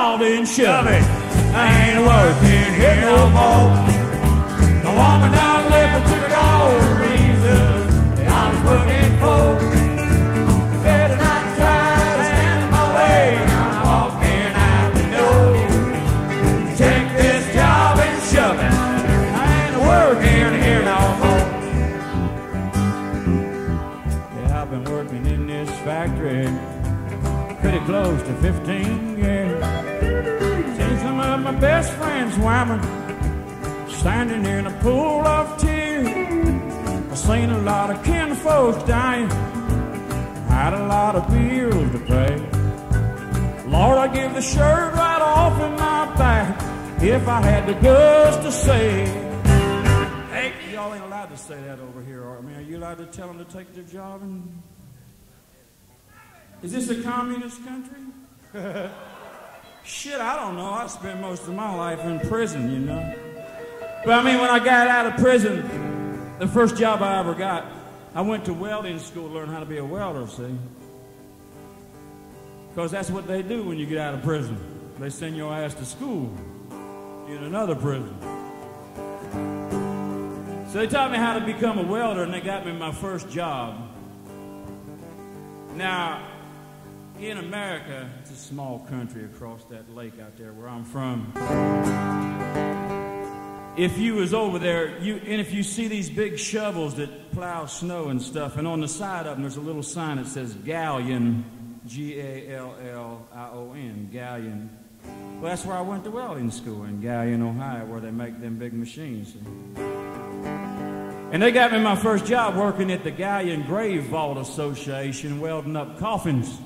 all in shove it. I ain't working here no more. The woman done left and took all the reasons that I was working for. You better not try to stand in my way. I'm walking out the door. Take this job and shove it. I ain't working here no more. Yeah, I've been working in this factory pretty close to 15 years. Seen some of my best friends women standing in a pool of tears. I've seen a lot of kinfolks dying, had a lot of bills to pay. Lord, I give the shirt right off in my back if I had the guts to say. Hey, y'all ain't allowed to say that over here, are you? Are you allowed to tell them to take their job? And is this a communist country? Shit, I don't know. I spent most of my life in prison, you know. But I mean, when I got out of prison, the first job I ever got, I went to welding school to learn how to be a welder, see? Because that's what they do when you get out of prison. They send your ass to school in another prison. So they taught me how to become a welder, and they got me my first job. Now, in America, it's a small country across that lake out there where I'm from. If you was over there, and if you see these big shovels that plow snow and stuff, and on the side of them there's a little sign that says Gallion, G-A-L-L-I-O-N, Gallion. Well, that's where I went to welding school, in Gallion, Ohio, where they make them big machines. And they got me my first job working at the Gallion Grave Vault Association, welding up coffins.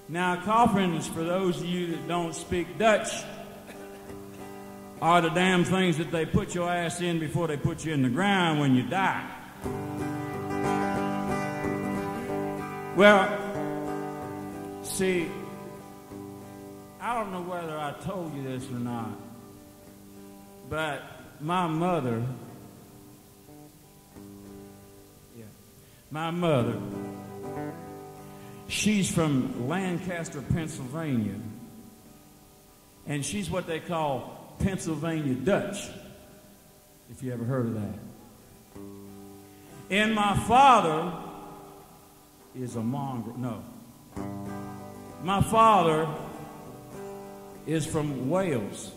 Now, coffins, for those of you that don't speak Dutch, are the damn things that they put your ass in before they put you in the ground when you die. Well, see, I don't know whether I told you this or not, but my mother, she's from Lancaster, Pennsylvania, and she's what they call Pennsylvania Dutch, if you ever heard of that. And my father is a mongrel. No. My father is from Wales.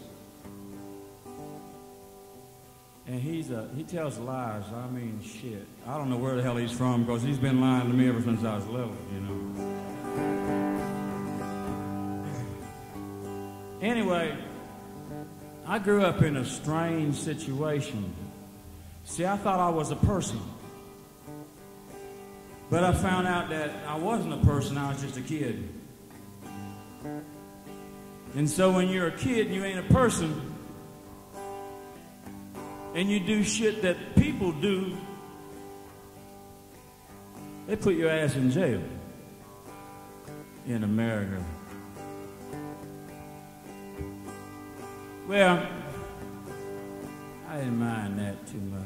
And he tells lies. I mean, shit. I don't know where the hell he's from because he's been lying to me ever since I was little, you know. Anyway, I grew up in a strange situation. See, I thought I was a person. But I found out that I wasn't a person, I was just a kid. And so when you're a kid and you ain't a person, and you do shit that people do, they put your ass in jail in America. Well, I didn't mind that too much.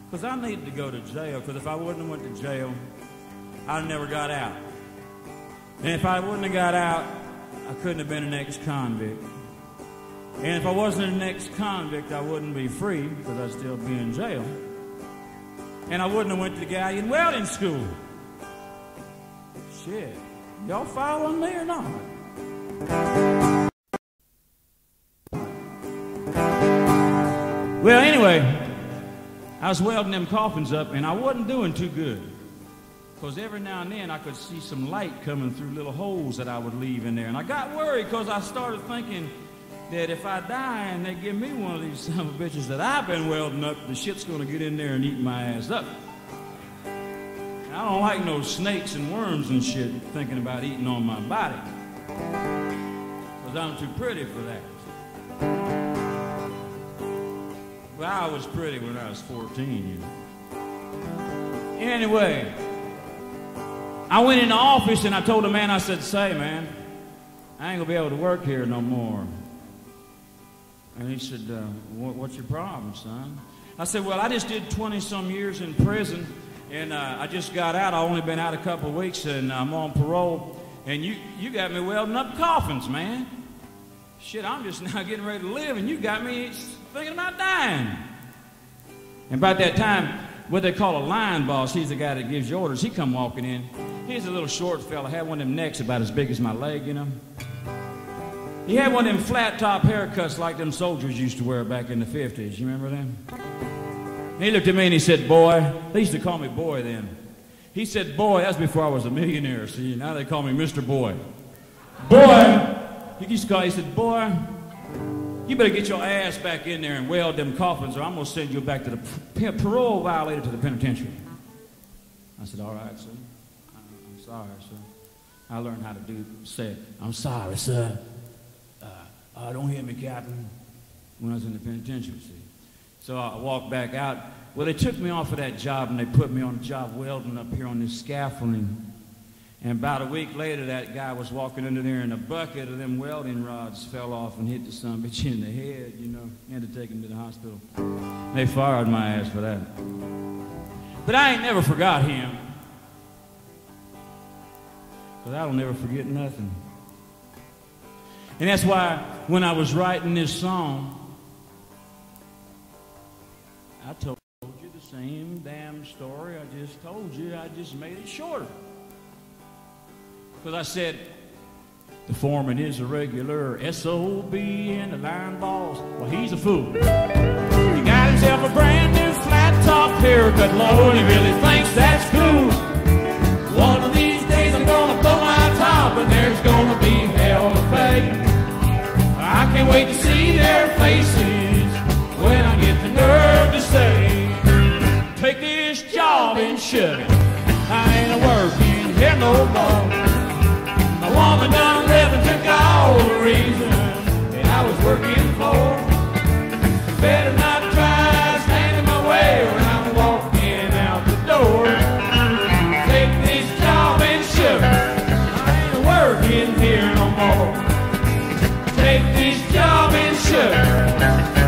Because I needed to go to jail, because if I wouldn't have went to jail, I'd never got out. And if I wouldn't have got out, I couldn't have been an ex-convict. And if I wasn't an ex-convict, I wouldn't be free, because I'd still be in jail. And I wouldn't have went to the Gallion welding school. Shit. Y'all following me or not? Well, anyway, I was welding them coffins up, and I wasn't doing too good. Because every now and then I could see some light coming through little holes that I would leave in there. And I got worried because I started thinking that if I die and they give me one of these son of a bitches that I've been welding up, the shit's going to get in there and eat my ass up. And I don't like no snakes and worms and shit thinking about eating on my body. Because I'm too pretty for that. Well, I was pretty when I was 14, you know. Anyway, I went in the office and I told the man, I said, say, man, I ain't going to be able to work here no more. And he said, what's your problem, son? I said, well, I just did 20-some years in prison, and I just got out. I've only been out a couple of weeks, and I'm on parole. And you got me welding up coffins, man. Shit, I'm just now getting ready to live, and you got me thinking about dying. And about that time, what they call a line boss, he's the guy that gives you orders, he come walking in. He's a little short fella, had one of them necks about as big as my leg, you know. He had one of them flat-top haircuts like them soldiers used to wear back in the 50s. You remember them? And he looked at me and he said, boy, they used to call me boy then. He said, boy, that's before I was a millionaire, see, now they call me Mr. Boy. Boy! He said, boy, you better get your ass back in there and weld them coffins or I'm going to send you back to the parole violator to the penitentiary. I said, all right, sir. I'm sorry, sir. I learned how to say, I'm sorry, sir. Don't hit me, Captain, when I was in the penitentiary, see. So I walked back out. Well, they took me off of that job and they put me on a job welding up here on this scaffolding. And about a week later, that guy was walking under there and a bucket of them welding rods fell off and hit the son of a bitch in the head, you know. Had to take him to the hospital. They fired my ass for that. But I ain't never forgot him. Because I'll never forget nothing. And that's why when I was writing this song, I told you the same damn story I just told you. I just made it shorter. Because I said, the foreman is a regular SOB and the line boss, well, he's a fool. He got himself a brand new flat-top haircut, Lord, he really thinks that's cool. One of these days I'm gonna blow my top and there's gonna be hell to pay. I can't wait to see their faces when I get the nerve to say, take this job and shove it. I ain't working here no more. My woman done left and took all the reason that I was working for. Better not try standing my way when I'm walking out the door. Take this job and shove it. I ain't working here no more. Take this job and shove it.